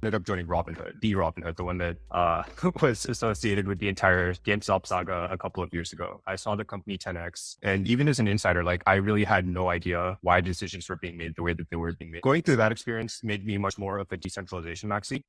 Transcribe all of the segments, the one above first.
ended up joining Robinhood, the one that was associated with the entire GameStop saga a couple of years ago. I saw the company 10x, and even as an insider, like I really had no idea why decisions were being made the way that they were being made. Going through that experience made me much more of a decentralization maxi.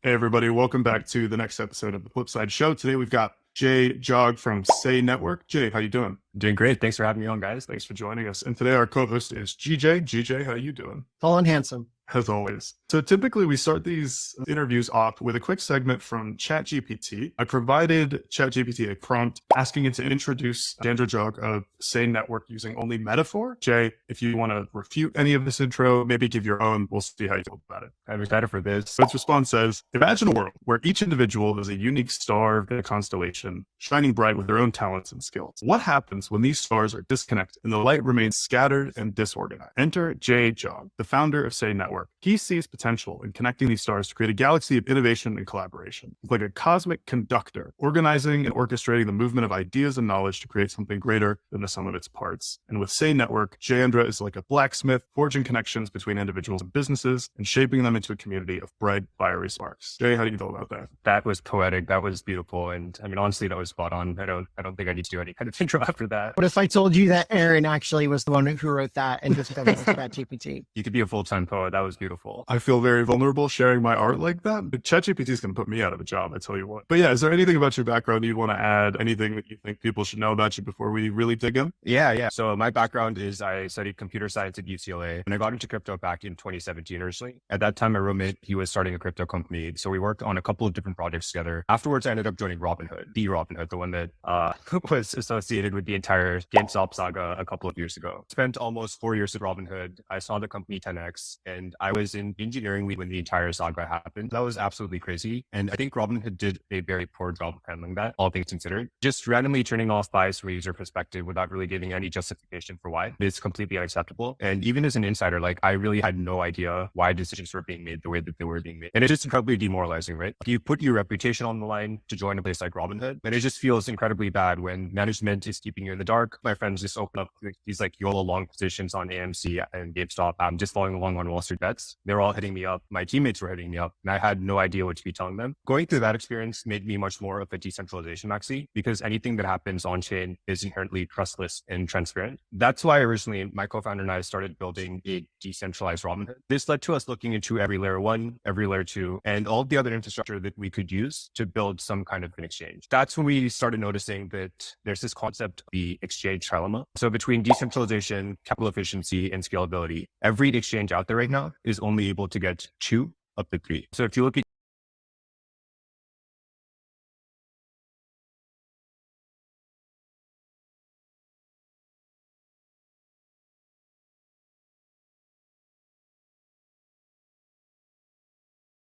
Hey everybody, welcome back to the next episode of the Flipside Show. Today we've got Jay Jog from Say Network. Jay, how you doing? Doing great. Thanks for having me on, guys. Thanks for joining us. And today our co-host is GJ. GJ, how you doing? Tall and handsome. As always. So typically we start these interviews off with a quick segment from ChatGPT. I provided ChatGPT a prompt asking it to introduce Jay Jog of Say Network using only metaphor. Jay, if you want to refute any of this intro, maybe give your own, we'll see how you feel about it. I'm excited for this. So its response says, imagine a world where each individual is a unique star in a constellation, shining bright with their own talents and skills. What happens when these stars are disconnected and the light remains scattered and disorganized? Enter Jay Jog, the founder of Say Network. He sees potential in connecting these stars to create a galaxy of innovation and collaboration. It's like a cosmic conductor, organizing and orchestrating the movement of ideas and knowledge to create something greater than the sum of its parts. And with Say Network, Jayendra is like a blacksmith, forging connections between individuals and businesses and shaping them into a community of bright, fiery sparks. Jay, how do you feel about that? That was poetic. That was beautiful. And I mean, honestly, that was spot on. I don't think I need to do any kind of intro after that. What if I told you that Aaron actually was the one who wrote that and just got ChatGPT? You could be a full-time poet. That was beautiful. I feel very vulnerable sharing my art like that, but ChatGPT is going to put me out of a job, I tell you what. But yeah, is there anything about your background you want to add? Anything that you think people should know about you before we really dig in? Yeah. So my background is I studied computer science at UCLA, and I got into crypto back in 2017 originally. At that time, my roommate, he was starting a crypto company. So we worked on a couple of different projects together. Afterwards, I ended up joining Robinhood, the one that was associated with the entire GameStop saga a couple of years ago. Spent almost 4 years at Robinhood. I saw the company 10x, and I was in engineering lead when the entire saga happened. That was absolutely crazy. And I think Robinhood did a very poor job of handling that, all things considered. Just randomly turning off bias from a user perspective without really giving any justification for why is completely unacceptable. And even as an insider, like I really had no idea why decisions were being made the way that they were being made. And it's just incredibly demoralizing, right? You put your reputation on the line to join a place like Robinhood, and it just feels incredibly bad when management is keeping you in the dark. My friends just open up these like YOLO long positions on AMC and GameStop. I'm just following along on Wall Street bets. They were all hitting me up. My teammates were hitting me up, and I had no idea what to be telling them. Going through that experience made me much more of a decentralization maxi, because anything that happens on chain is inherently trustless and transparent. That's why originally my co-founder and I started building a decentralized Robinhood. This led to us looking into every layer 1, every layer 2, and all the other infrastructure that we could use to build some kind of an exchange. That's when we started noticing that there's this concept of the exchange trilemma. So between decentralization, capital efficiency, and scalability, every exchange out there right now is only able to get 2 of the 3. So if you look at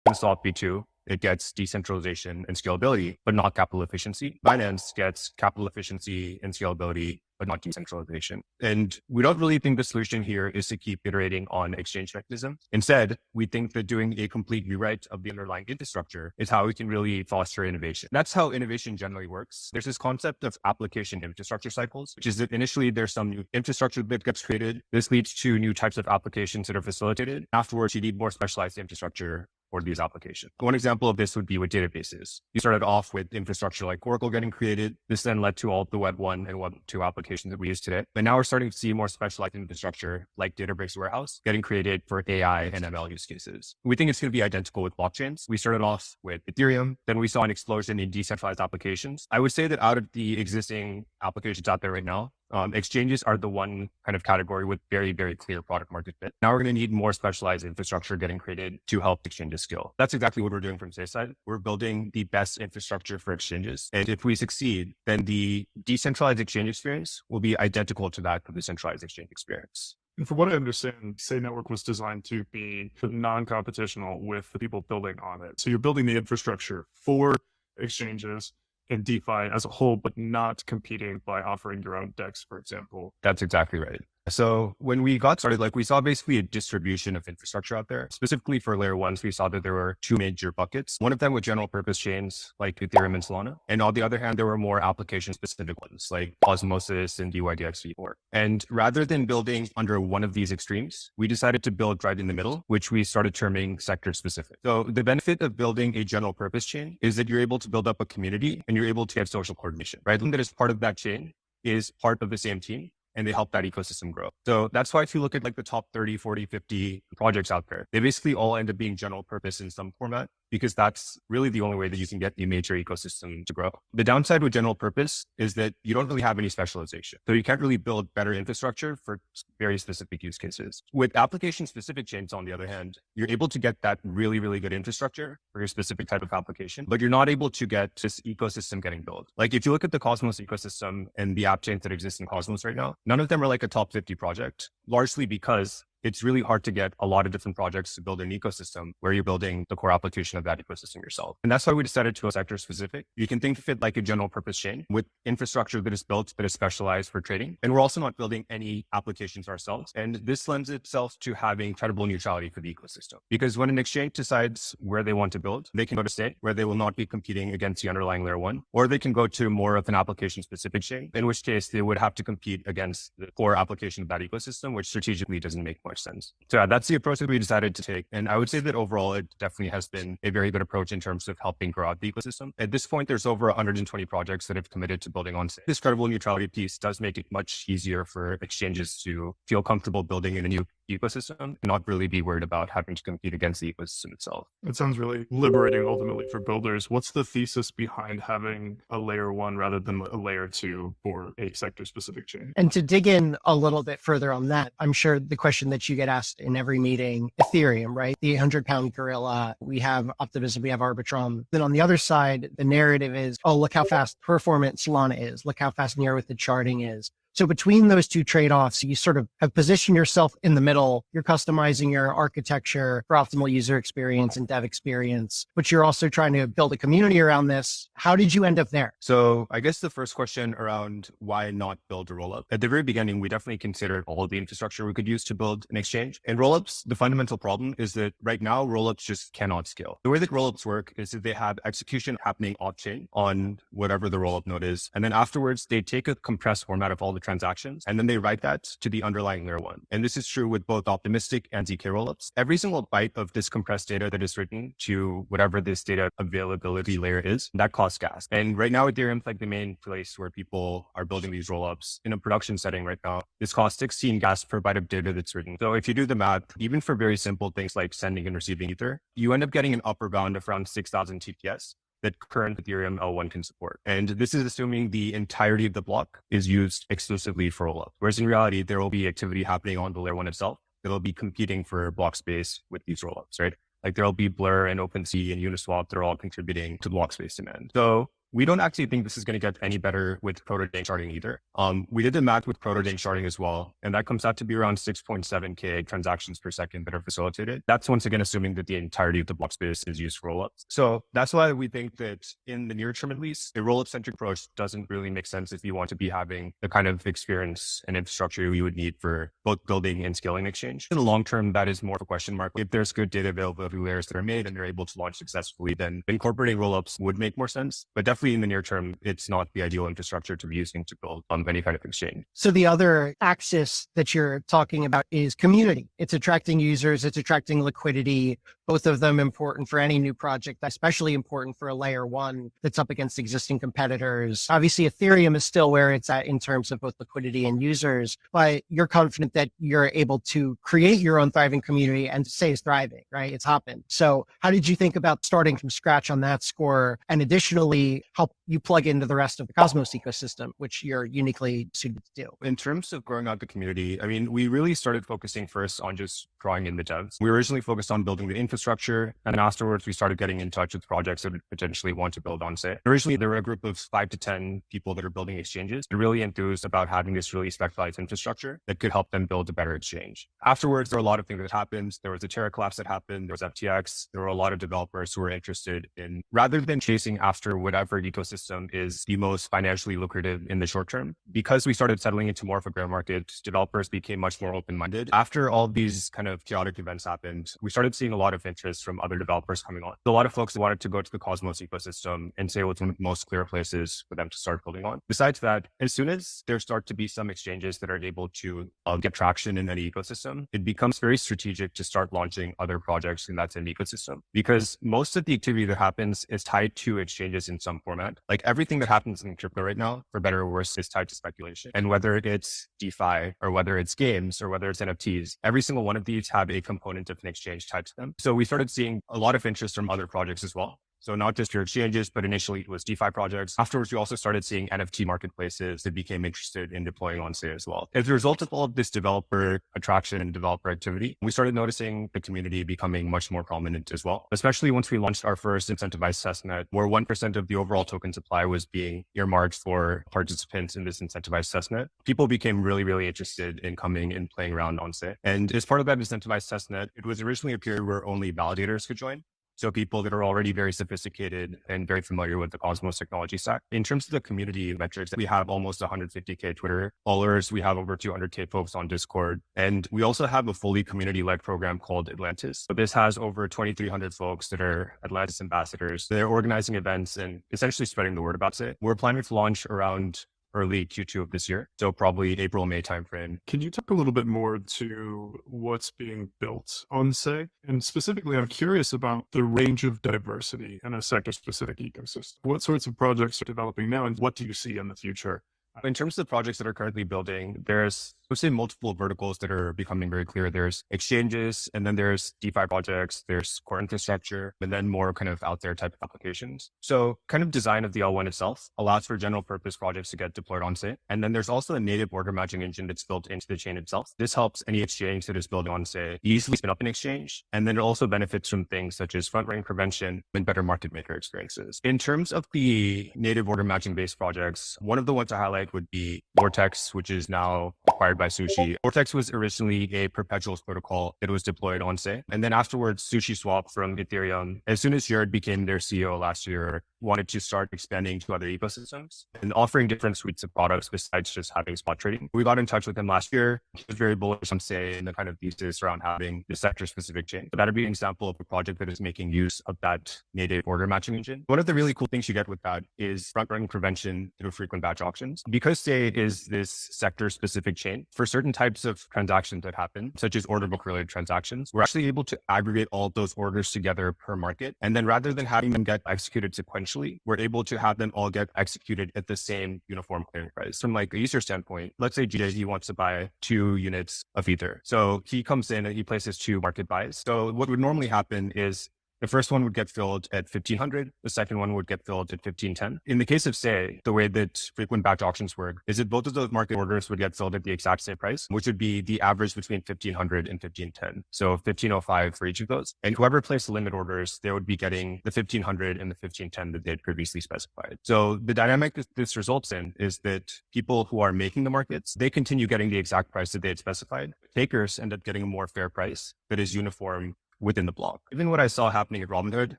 Uniswap V2, it gets decentralization and scalability, but not capital efficiency. Binance gets capital efficiency and scalability, but not decentralization. And we don't really think the solution here is to keep iterating on exchange mechanisms. Instead, we think that doing a complete rewrite of the underlying infrastructure is how we can really foster innovation. That's how innovation generally works. There's this concept of application infrastructure cycles, which is that initially there's some new infrastructure that gets created. This leads to new types of applications that are facilitated. Afterwards, you need more specialized infrastructure for these applications. One example of this would be with databases. You started off with infrastructure like Oracle getting created. This then led to all the Web 1 and Web 2 applications that we use today. But now we're starting to see more specialized infrastructure like Databricks Warehouse getting created for AI and ML use cases. We think it's going to be identical with blockchains. We started off with Ethereum. Then we saw an explosion in decentralized applications. I would say that out of the existing applications out there right now, exchanges are the one kind of category with very, very clear product market fit. Now we're going to need more specialized infrastructure getting created to help exchanges scale. That's exactly what we're doing from Say's side. We're building the best infrastructure for exchanges. And if we succeed, then the decentralized exchange experience will be identical to that of the centralized exchange experience. And from what I understand, Say Network was designed to be non-competitional with the people building on it. So you're building the infrastructure for exchanges and DeFi as a whole, but not competing by offering your own DEX, for example. That's exactly right. So when we got started, like we saw basically a distribution of infrastructure out there. Specifically for layer ones, we saw that there were two major buckets. One of them with general purpose chains like Ethereum and Solana. And on the other hand, there were more application specific ones like Osmosis and DYDX4. And rather than building under one of these extremes, we decided to build right in the middle, which we started terming sector specific. So the benefit of building a general purpose chain is that you're able to build up a community and you're able to get social coordination, right? And that is part of that chain is part of the same team, and they help that ecosystem grow. So that's why if you look at like the top 30, 40, 50 projects out there, they basically all end up being general purpose in some format, because that's really the only way that you can get the major ecosystem to grow. The downside with general purpose is that you don't really have any specialization. So you can't really build better infrastructure for very specific use cases. With application specific chains, on the other hand, you're able to get that really, really good infrastructure for your specific type of application, but you're not able to get this ecosystem getting built. Like if you look at the Cosmos ecosystem and the app chains that exist in Cosmos right now, none of them are like a top 50 project, largely because it's really hard to get a lot of different projects to build an ecosystem where you're building the core application of that ecosystem yourself. And that's why we decided to go sector specific. You can think of it like a general purpose chain with infrastructure that is built, that is specialized for trading. And we're also not building any applications ourselves. And this lends itself to having credible neutrality for the ecosystem. Because when an exchange decides where they want to build, they can go to state where they will not be competing against the underlying layer one, or they can go to more of an application specific chain, in which case they would have to compete against the core application of that ecosystem, which strategically doesn't make much sense. So yeah, that's the approach that we decided to take. And I would say that overall, it definitely has been a very good approach in terms of helping grow out the ecosystem. At this point, there's over 120 projects that have committed to building on This credible neutrality piece does make it much easier for exchanges to feel comfortable building in a new ecosystem and not really be worried about having to compete against the ecosystem itself. It sounds really liberating ultimately for builders. What's the thesis behind having a layer one rather than a layer two for a sector specific chain? And to dig in a little bit further on that, I'm sure the question that you get asked in every meeting, Ethereum, right? The 800-pound gorilla, we have Optimism, we have Arbitrum. Then on the other side, the narrative is, oh, look how fast performant Solana is. Look how fast near with the charting is. So between those two trade-offs, you sort of have positioned yourself in the middle. You're customizing your architecture for optimal user experience and dev experience, but you're also trying to build a community around this. How did you end up there? So I guess the first question around why not build a rollup. At the very beginning, we definitely considered all of the infrastructure we could use to build an exchange. And rollups, the fundamental problem is that right now, rollups just cannot scale. The way that rollups work is that they have execution happening off-chain on whatever the rollup node is. And then afterwards, they take a compressed format of all the transactions, and then they write that to the underlying layer one. And this is true with both optimistic and ZK rollups. Every single byte of this compressed data that is written to whatever this data availability layer is, that costs gas. And right now, Ethereum's like the main place where people are building these rollups in a production setting right now. This costs 16 gas per byte of data that's written. So if you do the math, even for very simple things like sending and receiving Ether, you end up getting an upper bound of around 6,000 TPS that current Ethereum L1 can support. And this is assuming the entirety of the block is used exclusively for rollup. Whereas in reality, there will be activity happening on the layer one itself that will be competing for block space with these rollups, right? Like there'll be Blur and OpenSea and Uniswap. They're all contributing to block space demand. So we don't actually think this is going to get any better with proto-dank sharding either. We did the math with proto-dank sharding as well, and that comes out to be around 6.7K transactions per second that are facilitated. That's once again assuming that the entirety of the block space is used for rollups. So that's why we think that in the near term, at least, a rollup-centric approach doesn't really make sense if you want to be having the kind of experience and infrastructure you would need for both building and scaling exchange. In the long term, that is more of a question mark. If there's good data availability layers that are made and they're able to launch successfully, then incorporating rollups would make more sense. But definitely in the near term, it's not the ideal infrastructure to be using to build any kind of exchange. So the other axis that you're talking about is community. It's attracting users, it's attracting liquidity, both of them important for any new project, especially important for a layer one that's up against existing competitors. Obviously, Ethereum is still where it's at in terms of both liquidity and users, but you're confident that you're able to create your own thriving community and say it's thriving, right? It's hopping. So how did you think about starting from scratch on that score? And additionally, how you plug into the rest of the Cosmos ecosystem, which you're uniquely suited to do? In terms of growing out the community, I mean, we really started focusing first on just drawing in the devs. We originally focused on building the infrastructure, and then afterwards, we started getting in touch with projects that would potentially want to build on Say. Originally, there were a group of 5 to 10 people that are building exchanges and really enthused about having this really specialized infrastructure that could help them build a better exchange. Afterwards, there were a lot of things that happened. There was a Terra collapse that happened. There was FTX. There were a lot of developers who were interested in, rather than chasing after whatever ecosystem ecosystem is the most financially lucrative in the short term. Because we started settling into more of a bear market, developers became much more open-minded. After all these kind of chaotic events happened, we started seeing a lot of interest from other developers coming on. So a lot of folks wanted to go to the Cosmos ecosystem and say it was one of the most clear places for them to start building on. Besides that, as soon as there start to be some exchanges that are able to get traction in any ecosystem, it becomes very strategic to start launching other projects in that same ecosystem, because most of the activity that happens is tied to exchanges in some format. Like everything that happens in crypto right now, for better or worse, is tied to speculation. And whether it's DeFi or whether it's games or whether it's NFTs, every single one of these have a component of an exchange tied to them. So we started seeing a lot of interest from other projects as well. So not just your exchanges, but initially it was DeFi projects. Afterwards, we also started seeing NFT marketplaces that became interested in deploying on Say as well. As a result of all of this developer attraction and developer activity, we started noticing the community becoming much more prominent as well, especially once we launched our first incentivized testnet, where 1% of the overall token supply was being earmarked for participants in this incentivized testnet. People became really, really interested in coming and playing around on Say. And as part of that incentivized testnet, it was originally a period where only validators could join. So people that are already very sophisticated and very familiar with the Cosmos technology stack. In terms of the community metrics, we have almost 150K Twitter followers. We have over 200K folks on Discord. And we also have a fully community-led program called Atlantis. So this has over 2,300 folks that are Atlantis ambassadors. They're organizing events and essentially spreading the word about it. We're planning to launch around early Q2 of this year. So probably April, May timeframe. Can you talk a little bit more to what's being built on Say? And specifically, I'm curious about the range of diversity in a sector-specific ecosystem. What sorts of projects are developing now, and what do you see in the future? In terms of the projects that are currently building, there's, I would say, multiple verticals that are becoming very clear. There's exchanges, and then there's DeFi projects, there's core infrastructure, and then more kind of out there type of applications. So kind of design of the L1 itself allows for general purpose projects to get deployed on Say. And then there's also a native order matching engine that's built into the chain itself. This helps any exchange that is building on Say easily spin up an exchange. And then it also benefits from things such as front running prevention and better market maker experiences. In terms of the native order matching based projects, one of the ones to highlight would be Vortex, which is now acquired by Sushi. Vortex was originally a perpetuals protocol that was deployed on Say. And then afterwards, SushiSwap from Ethereum, as soon as Jared became their CEO last year, wanted to start expanding to other ecosystems and offering different suites of products besides just having spot trading. We got in touch with him last year. He was very bullish on Say and the kind of thesis around having the sector specific chain. So that would be an example of a project that is making use of that native order matching engine. One of the really cool things you get with that is front running prevention through frequent batch auctions. Because Say is this sector specific chain, for certain types of transactions that happen, such as order book related transactions, we're actually able to aggregate all of those orders together per market. And then rather than having them get executed sequentially, we're able to have them all get executed at the same uniform clearing price. From like a user standpoint, let's say GJ, he wants to buy 2 units of Ether. So he comes in and he places 2 market buys. So what would normally happen is the first one would get filled at 1,500. The second one would get filled at 1,510. In the case of Say, the way that frequent batch auctions work is that both of those market orders would get filled at the exact same price, which would be the average between 1,500 and 1,510. So 1,505 for each of those. And whoever placed the limit orders, they would be getting the 1,500 and the 1,510 that they had previously specified. So the dynamic that this results in is that people who are making the markets, they continue getting the exact price that they had specified. Takers end up getting a more fair price that is uniform within the block. Even what I saw happening at Robinhood,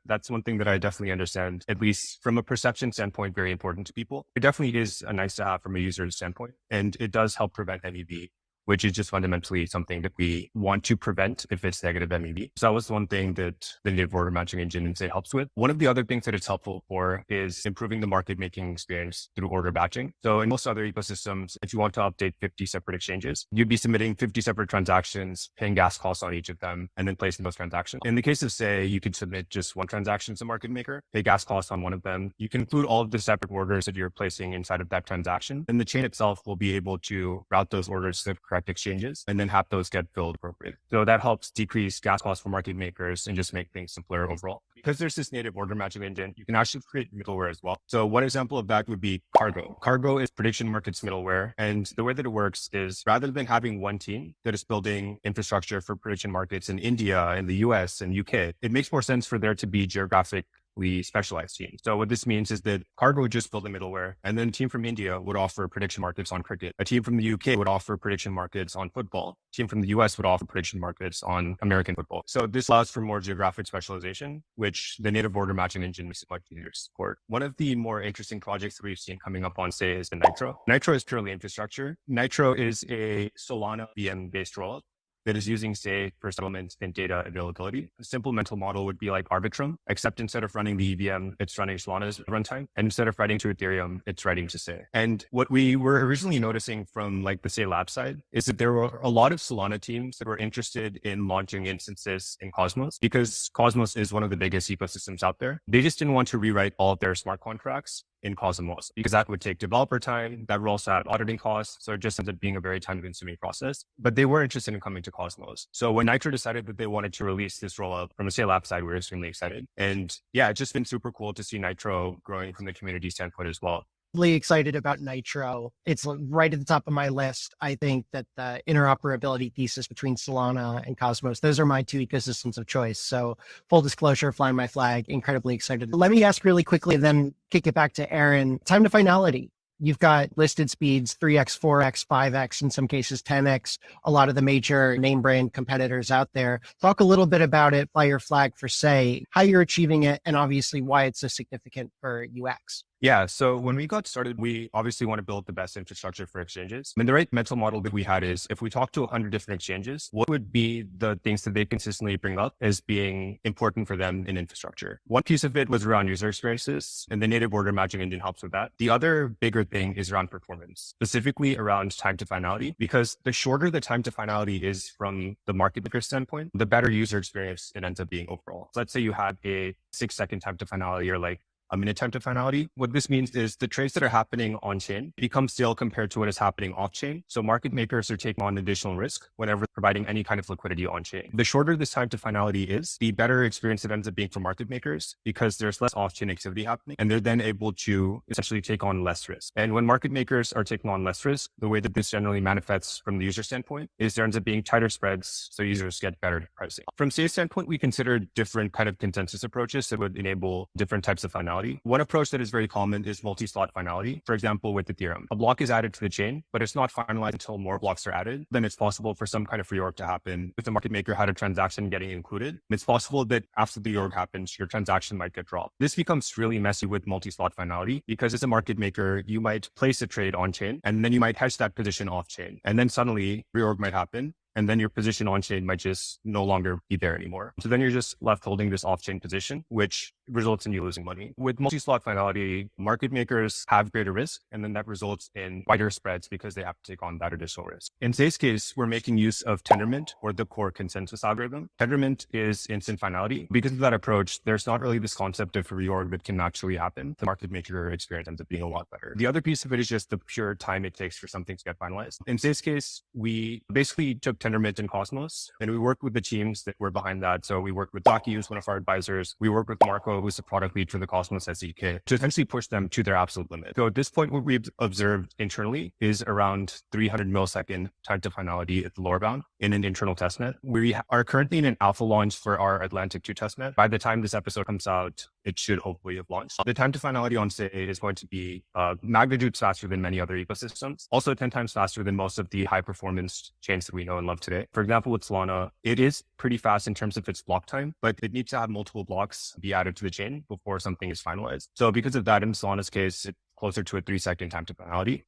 that's one thing that I definitely understand, at least from a perception standpoint, very important to people. It definitely is a nice to have from a user standpoint, and it does help prevent MEV, which is just fundamentally something that we want to prevent if it's negative MEV. So that was one thing that the native order matching engine in Say helps with. One of the other things that it's helpful for is improving the market making experience through order batching. So in most other ecosystems, if you want to update 50 separate exchanges, you'd be submitting 50 separate transactions, paying gas costs on each of them, and then placing those transactions. In the case of Say, you could submit just one transaction as a market maker, pay gas costs on one of them. You can include all of the separate orders that you're placing inside of that transaction, and the chain itself will be able to route those orders to the correct exchanges and then have those get filled appropriately. So that helps decrease gas costs for market makers and just make things simpler overall. Because there's this native order matching engine, you can actually create middleware as well. So one example of that would be Cargo. Cargo is prediction markets middleware. And the way that it works is rather than having one team that is building infrastructure for prediction markets in India, in the US and UK, it makes more sense for there to be geographic geographically specialized teams. So what this means is that Cargo would just build a middleware, and then a team from India would offer prediction markets on cricket. A team from the UK would offer prediction markets on football. A team from the US would offer prediction markets on American football. So this allows for more geographic specialization, which the native order matching engine makes it much easier to support. One of the more interesting projects that we've seen coming up on Say is the Nitro. Nitro is purely infrastructure. Nitro is a Solana VM-based rollup that is using Say for settlement and data availability. A simple mental model would be like Arbitrum, except instead of running the EVM, it's running Solana's runtime. And instead of writing to Ethereum, it's writing to Say. And what we were originally noticing from like the Say lab side is that there were a lot of Solana teams that were interested in launching instances in Cosmos because Cosmos is one of the biggest ecosystems out there. They just didn't want to rewrite all of their smart contracts in Cosmos because that would take developer time. That would also have auditing costs. So it just ends up being a very time consuming process, but they were interested in coming to Cosmos. So when Nitro decided that they wanted to release this rollup from a Say lab side, we were extremely excited. And yeah, it's just been super cool to see Nitro growing from the community standpoint as well. Really excited about Nitro. It's right at the top of my list. I think that the interoperability thesis between Solana and Cosmos, those are my two ecosystems of choice. So full disclosure, flying my flag, incredibly excited. Let me ask really quickly, then kick it back to Aaron. Time to finality. You've got listed speeds, 3x, 4x, 5x, in some cases 10x, a lot of the major name brand competitors out there. Talk a little bit about it, fly your flag for Say, how you're achieving it, and obviously why it's so significant for UX. Yeah. So when we got started, we obviously want to build the best infrastructure for exchanges. And the right mental model that we had is if we talk to 100 different exchanges, what would be the things that they consistently bring up as being important for them in infrastructure? One piece of it was around user experiences, and the native order matching engine helps with that. The other bigger thing is around performance, specifically around time to finality, because the shorter the time to finality is from the market maker standpoint, the better user experience it ends up being overall. So let's say you had a 6-second time to finality or like a minute time to finality. What this means is the trades that are happening on chain become stale compared to what is happening off chain. So market makers are taking on additional risk whenever providing any kind of liquidity on chain. The shorter this time to finality is, the better experience it ends up being for market makers because there's less off chain activity happening and they're then able to essentially take on less risk. And when market makers are taking on less risk, the way that this generally manifests from the user standpoint is there ends up being tighter spreads. So users get better pricing. From Say's standpoint, we consider different kind of consensus approaches that would enable different types of finality. One approach that is very common is multi-slot finality. For example, with Ethereum, a block is added to the chain, but it's not finalized until more blocks are added. Then it's possible for some kind of reorg to happen. If the market maker had a transaction getting included, it's possible that after the reorg happens, your transaction might get dropped. This becomes really messy with multi-slot finality because as a market maker, you might place a trade on chain and then you might hedge that position off chain. And then suddenly reorg might happen. And then your position on chain might just no longer be there anymore. So then you're just left holding this off chain position, which results in you losing money. With multi-slot finality, market makers have greater risk, and then that results in wider spreads because they have to take on that additional risk. In Say's case, we're making use of Tendermint, or the core consensus algorithm. Tendermint is instant finality. Because of that approach, there's not really this concept of reorg that can actually happen. The market maker experience ends up being a lot better. The other piece of it is just the pure time it takes for something to get finalized. In Say's case, we basically took Tendermint and Cosmos, and we worked with the teams that were behind that. So we worked with Daki, who's one of our advisors. We worked with Marco, who's the product lead for the Cosmos SDK, to essentially push them to their absolute limit. So at this point, what we've observed internally is around 300 millisecond time to finality at the lower bound in an internal testnet. We are currently in an alpha launch for our Atlantic 2 testnet. By the time this episode comes out, it should hopefully have launched. The time to finality on Say is going to be magnitudes faster than many other ecosystems, also 10 times faster than most of the high performance chains that we know and love today. For example, with Solana, it is pretty fast in terms of its block time, but it needs to have multiple blocks be added to the chain before something is finalized. So because of that, in Solana's case, it's closer to a 3-second time to finality.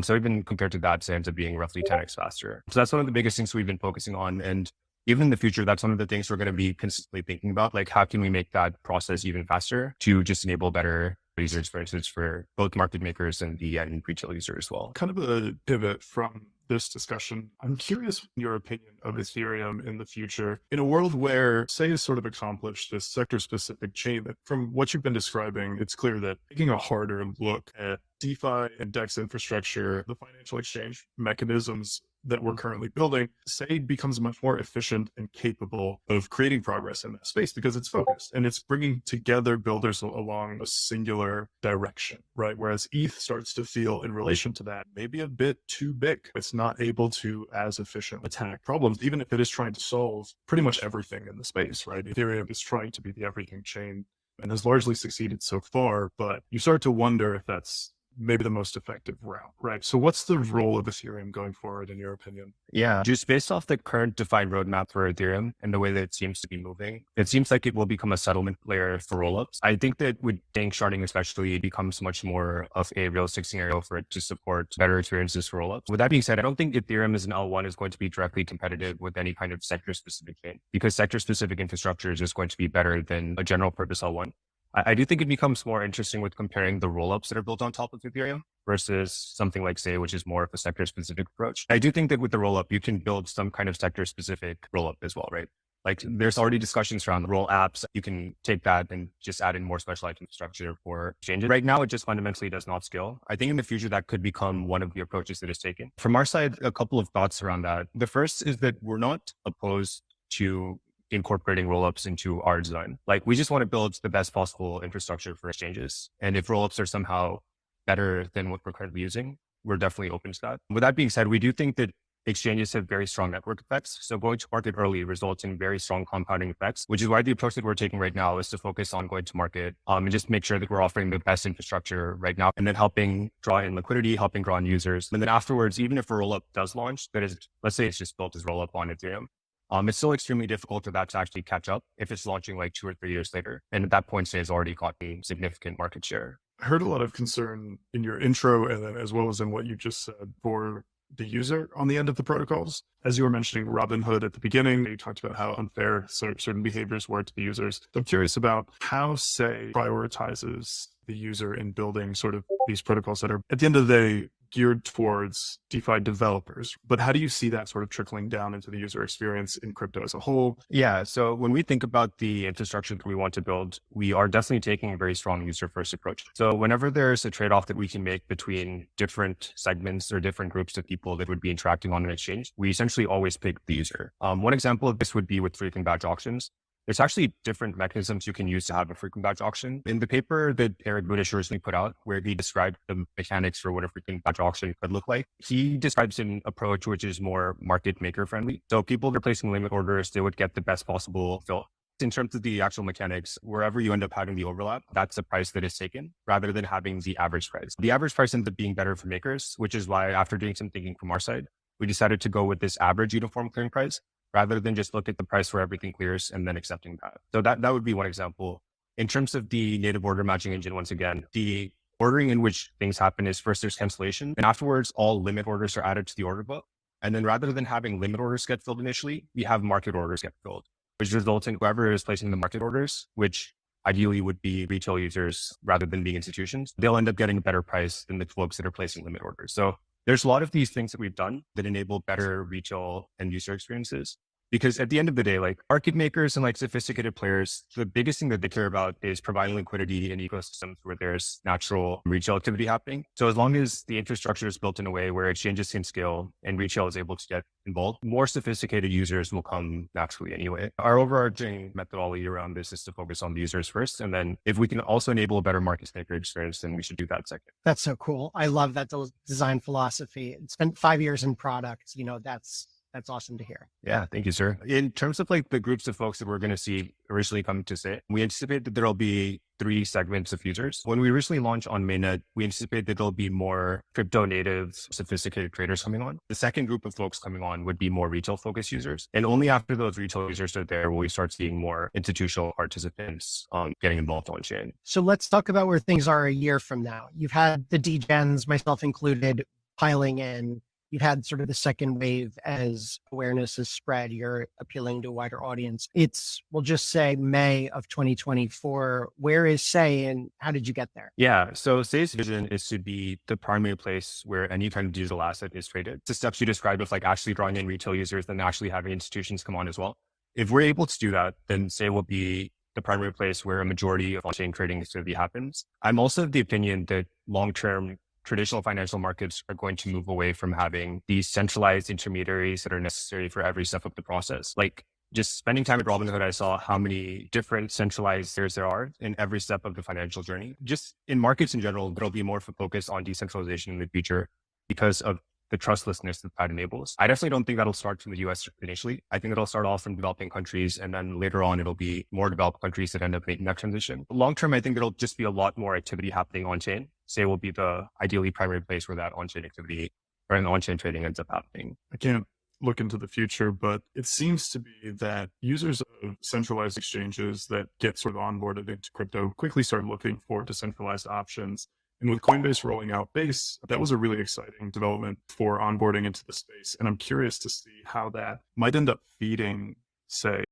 So even compared to that, it ends up being roughly 10x faster. So that's one of the biggest things we've been focusing on. And even in the future, that's one of the things we're going to be consistently thinking about. Like, how can we make that process even faster to just enable better user experiences for both market makers and the end retail user as well? Kind of a pivot from this discussion. I'm curious your opinion of Ethereum in the future in a world where Say has sort of accomplished this sector specific chain that from what you've been describing, it's clear that taking a harder look at DeFi and DEX infrastructure, the financial exchange mechanisms that we're currently building, Say becomes much more efficient and capable of creating progress in that space because it's focused and it's bringing together builders along a singular direction, right? Whereas ETH starts to feel in relation to that maybe a bit too big. It's not able to as efficiently attack problems, even if it is trying to solve pretty much everything in the space, right? Ethereum is trying to be the everything chain and has largely succeeded so far, but you start to wonder if that's maybe the most effective route, right? So what's the role of Ethereum going forward, in your opinion? Yeah, just based off the current defined roadmap for Ethereum and the way that it seems to be moving, it seems like it will become a settlement layer for rollups. I think that with Dank sharding especially, it becomes much more of a realistic scenario for it to support better experiences for rollups. With that being said, I don't think Ethereum as an L1 is going to be directly competitive with any kind of sector-specific chain, because sector-specific infrastructure is just going to be better than a general purpose L1. I do think it becomes more interesting with comparing the rollups that are built on top of Ethereum versus something like Say, which is more of a sector-specific approach. I do think that with the rollup, you can build some kind of sector-specific rollup as well, right? Like there's already discussions around roll apps. You can take that and just add in more specialized infrastructure for exchanges. Right now, it just fundamentally does not scale. I think in the future, that could become one of the approaches that is taken. From our side, a couple of thoughts around that. The first is that we're not opposed to incorporating rollups into our design. Like we just want to build the best possible infrastructure for exchanges. And if rollups are somehow better than what we're currently using, we're definitely open to that. With that being said, we do think that exchanges have very strong network effects. So going to market early results in very strong compounding effects, which is why the approach that we're taking right now is to focus on going to market and just make sure that we're offering the best infrastructure right now, and then helping draw in liquidity, helping draw in users. And then afterwards, even if a rollup does launch, that is, let's say it's just built as rollup on Ethereum, it's still extremely difficult for that to actually catch up if it's launching like 2 or 3 years later. And at that point, Say has already gotten significant market share. I heard a lot of concern in your intro and then as well as in what you just said for the user on the end of the protocols. As you were mentioning Robinhood at the beginning, you talked about how unfair certain behaviors were to the users. I'm curious about how Say prioritizes the user in building sort of these protocols that are at the end of the day geared towards DeFi developers. But how do you see that sort of trickling down into the user experience in crypto as a whole? Yeah. So when we think about the infrastructure that we want to build, we are definitely taking a very strong user first approach. So whenever there's a trade-off that we can make between different segments or different groups of people that would be interacting on an exchange, we essentially always pick the user. One example of this would be with frequent batch auctions. There's actually different mechanisms you can use to have a frequent batch auction. In the paper that Eric Budish recently put out, where he described the mechanics for what a frequent batch auction could look like, he describes an approach which is more market maker friendly. So people that are placing limit orders, they would get the best possible fill. In terms of the actual mechanics, wherever you end up having the overlap, that's the price that is taken rather than having the average price. The average price ends up being better for makers, which is why after doing some thinking from our side, we decided to go with this average uniform clearing price, rather than just look at the price where everything clears and then accepting that. So that would be one example. In terms of the native order matching engine, once again, the ordering in which things happen is first there's cancellation, and afterwards all limit orders are added to the order book. And then rather than having limit orders get filled initially, we have market orders get filled, which results in whoever is placing the market orders, which ideally would be retail users rather than being institutions, they'll end up getting a better price than the folks that are placing limit orders. So there's a lot of these things that we've done that enable better retail and user experiences. Because at the end of the day, like market makers and like sophisticated players, the biggest thing that they care about is providing liquidity in ecosystems where there's natural retail activity happening. So as long as the infrastructure is built in a way where exchanges can scale and retail is able to get involved, more sophisticated users will come naturally anyway. Our overarching methodology around this is to focus on the users first. And then if we can also enable a better market maker experience, then we should do that second. That's so cool. I love that design philosophy. It's been 5 years in product. That's awesome to hear. Yeah, thank you, sir. In terms of like the groups of folks that we're going to see originally come to Say, we anticipate that there'll be 3 segments of users. When we originally launched on mainnet, we anticipate that there'll be more crypto native, sophisticated traders coming on. The second group of folks coming on would be more retail focused users. And only after those retail users are there will we start seeing more institutional participants getting involved on chain. So let's talk about where things are a year from now. You've had the degens, myself included, piling in. You've had sort of the second wave as awareness has spread. You're appealing to a wider audience. We'll just say May of 2024. Where is Say and how did you get there? Yeah. So Say's vision is to be the primary place where any kind of digital asset is traded. The steps you described of like actually drawing in retail users and actually having institutions come on as well. If we're able to do that, then Say will be the primary place where a majority of on-chain trading activity happens. I'm also of the opinion that long-term traditional financial markets are going to move away from having these centralized intermediaries that are necessary for every step of the process. Like just spending time at Robinhood, I saw how many different centralized layers there are in every step of the financial journey. Just in markets in general, there'll be more focus on decentralization in the future because of the trustlessness that enables. I definitely don't think that'll start from the US initially. I think it'll start off from developing countries, and then later on, it'll be more developed countries that end up making that transition. Long term, I think it'll just be a lot more activity happening on chain. Say will be the ideally primary place where that on-chain activity or on-chain trading ends up happening. I can't look into the future, but it seems to be that users of centralized exchanges that get sort of onboarded into crypto quickly start looking for decentralized options. And with Coinbase rolling out Base, that was a really exciting development for onboarding into the space. And I'm curious to see how that might end up feeding, say,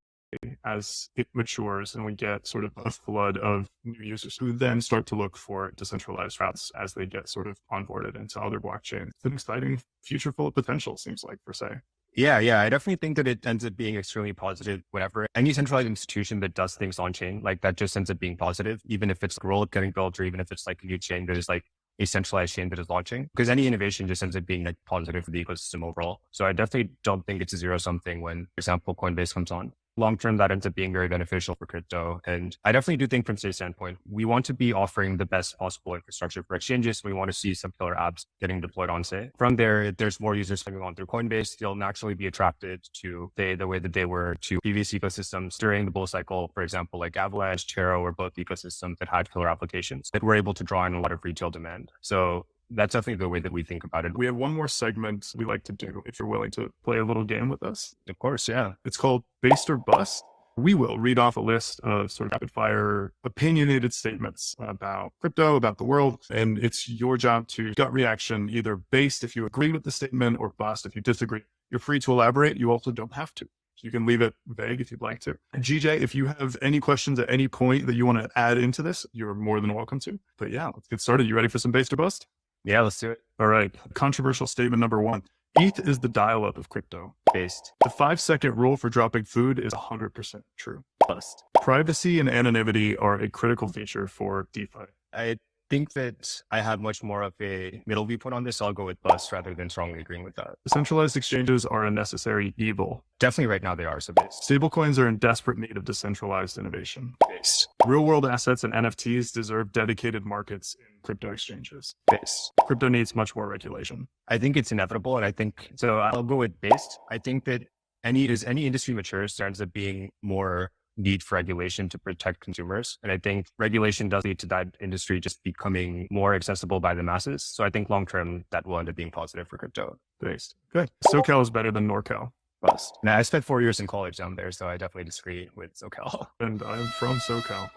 as it matures and we get sort of a flood of new users who then start to look for decentralized routes as they get sort of onboarded into other blockchains. It's an exciting future full of potential, seems like, per se. Yeah. I definitely think that it ends up being extremely positive whenever any centralized institution that does things on chain, like that just ends up being positive, even if it's a roll-up getting built or even if it's like a new chain that is like a centralized chain that is launching, because any innovation just ends up being like positive for the ecosystem overall. So I definitely don't think it's a zero-sum thing when, for example, Coinbase comes on. Long term, that ends up being very beneficial for crypto. And I definitely do think from today's standpoint, we want to be offering the best possible infrastructure for exchanges. We want to see some killer apps getting deployed on Say. From there, if there's more users coming on through Coinbase, they'll naturally be attracted to the way that they were to previous ecosystems during the bull cycle. For example, like Avalanche, Chero were both ecosystems that had killer applications that were able to draw in a lot of retail demand. So that's definitely the way that we think about it. We have one more segment we like to do, if you're willing to play a little game with us. Of course, yeah. It's called Based or Bust. We will read off a list of sort of rapid fire opinionated statements about crypto, about the world. And it's your job to gut reaction, either based if you agree with the statement or bust if you disagree. You're free to elaborate. You also don't have to. You can leave it vague if you'd like to. And GJ, if you have any questions at any point that you want to add into this, you're more than welcome to. But yeah, let's get started. You ready for some Based or Bust? Yeah, let's do it. All right. Controversial statement number 1. ETH is the dial-up of crypto. Based. The 5-second rule for dropping food is 100% true. Bust. Privacy and anonymity are a critical feature for DeFi. I think that I have much more of a middle viewpoint on this. So I'll go with bust rather than strongly agreeing with that. Decentralized exchanges are a necessary evil. Definitely right now they are. So based. Stablecoins are in desperate need of decentralized innovation. Based. Real-world assets and NFTs deserve dedicated markets in crypto exchanges. Based. Crypto needs much more regulation. I think it's inevitable. And I think, so I'll go with based. I think that any industry matures, there ends up being more need for regulation to protect consumers. And I think regulation does lead to that industry just becoming more accessible by the masses. So I think long-term that will end up being positive for crypto. Based. Good. SoCal is better than NorCal. Bust. Now I spent 4 years in college down there, so I definitely disagree with SoCal. And I'm from SoCal.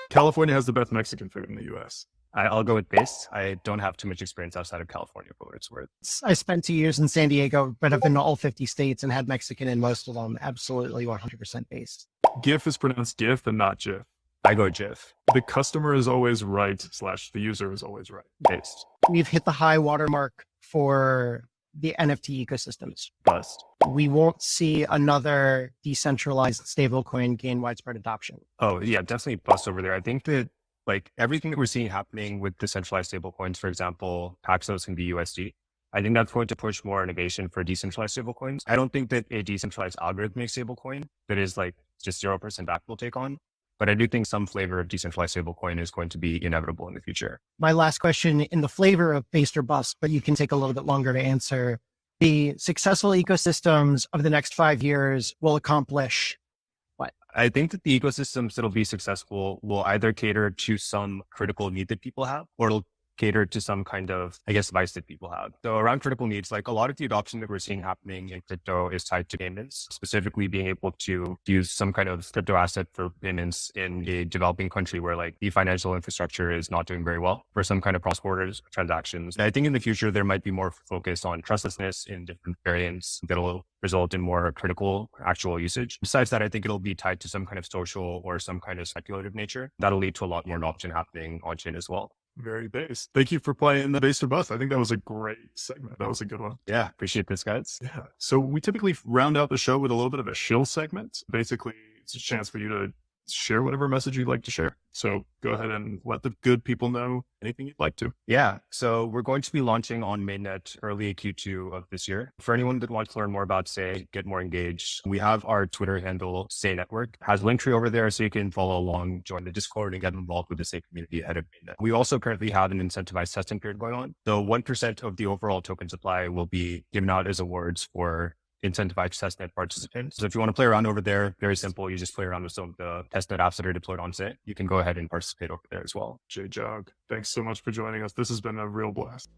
California has the best Mexican food in the US. I'll go with based. I don't have too much experience outside of California for what it's worth. I spent 2 years in San Diego, but I've been to all 50 states and had Mexican in most of them. Absolutely 100% based. GIF is pronounced GIF and not GIF. I go GIF. The customer is always right / the user is always right. Based. We've hit the high watermark for the NFT ecosystems. Bust. We won't see another decentralized stablecoin gain widespread adoption. Oh yeah, definitely bust over there. I think that like everything that we're seeing happening with decentralized stablecoins, for example, Paxos and BUSD, I think that's going to push more innovation for decentralized stablecoins. I don't think that a decentralized algorithmic stablecoin that is like just 0% back will take on, but I do think some flavor of decentralized stablecoin is going to be inevitable in the future. My last question in the flavor of based or bust, but you can take a little bit longer to answer. The successful ecosystems of the next 5 years will accomplish what? I think that the ecosystems that'll be successful will either cater to some critical need that people have, or it'll cater to some kind of, I guess, vice that people have. So around critical needs, like a lot of the adoption that we're seeing happening in crypto is tied to payments, specifically being able to use some kind of crypto asset for payments in a developing country where like the financial infrastructure is not doing very well for some kind of cross-border transactions. And I think in the future, there might be more focus on trustlessness in different variants that'll result in more critical actual usage. Besides that, I think it'll be tied to some kind of social or some kind of speculative nature. That'll lead to a lot more adoption happening on chain as well. Very based. Thank you for playing the Based or Bust. I think that was a great segment. That was a good one. Yeah, appreciate this, guys. Yeah. So we typically round out the show with a little bit of a shill segment. Basically, it's a chance for you to share whatever message you'd like to share. So go ahead and let the good people know anything you'd like to. Yeah. So we're going to be launching on mainnet early Q2 of this year. For anyone that wants to learn more about Say, get more engaged, we have our Twitter handle, Say Network, has Linktree over there so you can follow along, join the Discord, and get involved with the Say community ahead of mainnet. We also currently have an incentivized testing period going on. So 1% of the overall token supply will be given out as awards for incentivized testnet participants. So if you want to play around over there, very simple. You just play around with some of the testnet apps that are deployed on Say. You can go ahead and participate over there as well. Jay Jog, thanks so much for joining us. This has been a real blast.